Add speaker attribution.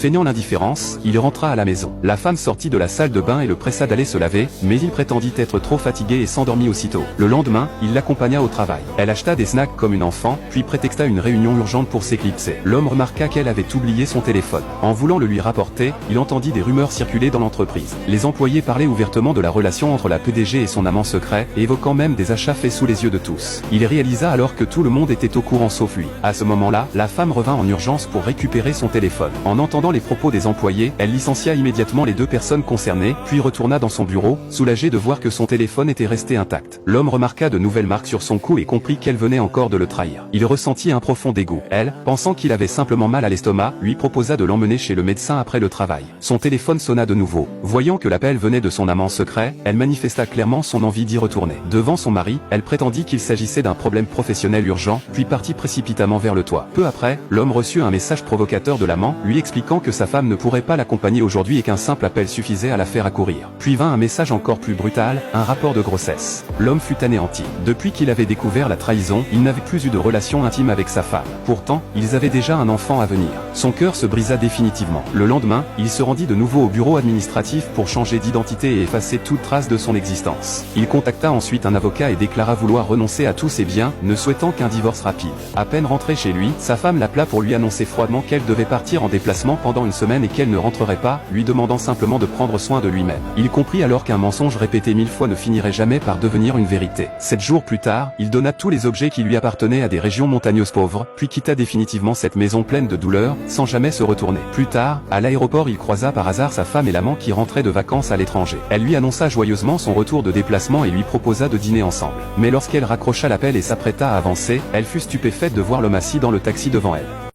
Speaker 1: Feignant l'indifférence, il rentra à la maison. La femme sortit de la salle de bain et le pressa d'aller se laver, mais il prétendit être trop fatigué et s'endormit aussitôt. Le lendemain, il l'accompagna au travail. Elle acheta des snacks comme une enfant, puis prétexta une réunion urgente pour s'éclipser. L'homme remarqua qu'elle avait oublié son téléphone. En voulant le lui rapporter, il entendit des rumeurs circuler dans l'entreprise. Les employés parlaient ouvertement de la relation entre la PDG et son amant secret, évoquant même des achats faits sous les yeux de tous. Il réalisa alors que tout le monde était au courant sauf lui. À ce moment-là, la femme revint en urgence pour récupérer son téléphone. En entendant les propos des employés, elle licencia immédiatement les deux personnes concernées, puis retourna dans son bureau, soulagée de voir que son téléphone était resté intact. L'homme remarqua de nouvelles marques sur son cou et comprit qu'elle venait encore de le trahir. Il ressentit un profond dégoût. Elle, pensant qu'il avait simplement mal à l'estomac, lui proposa de l'emmener chez le médecin après le travail. Son téléphone sonna de nouveau. Voyant que l'appel venait de son amant secret, elle manifesta clairement son envie d'y retourner. Devant son mari, elle prétendit qu'il s'agissait d'un problème professionnel urgent, puis partit précipitamment vers le toit. Peu après, l'homme reçut un message provocateur de l'amant, lui expliquant que sa femme ne pourrait pas l'accompagner aujourd'hui et qu'un simple appel suffisait à la faire accourir. Puis vint un message encore plus brutal, un rapport de grossesse. L'homme fut anéanti. Depuis qu'il avait découvert la trahison, il n'avait plus eu de relation intime avec sa femme. Pourtant, ils avaient déjà un enfant à venir. Son cœur se brisa définitivement. Le lendemain, il se rendit de nouveau au bureau administratif pour changer d'identité et effacer toute trace de son existence. Il contacta ensuite un avocat et déclara vouloir renoncer à tous ses biens, ne souhaitant qu'un divorce rapide. À peine rentré chez lui, sa femme l'appela pour lui annoncer froidement qu'elle devait partir en déplacement pendant une semaine et qu'elle ne rentrerait pas, lui demandant simplement de prendre soin de lui-même. Il comprit alors qu'un mensonge répété 1000 fois ne finirait jamais par devenir une vérité. 7 jours plus tard, il donna tous les objets qui lui appartenaient à des régions montagneuses pauvres, puis quitta définitivement cette maison pleine de douleurs, sans jamais se retourner. Plus tard, à l'aéroport il croisa par hasard sa femme et l'amant qui rentraient de vacances à l'étranger. Elle lui annonça joyeusement son retour de déplacement et lui proposa de dîner ensemble. Mais lorsqu'elle raccrocha l'appel et s'apprêta à avancer, elle fut stupéfaite de voir l'homme assis dans le taxi devant elle.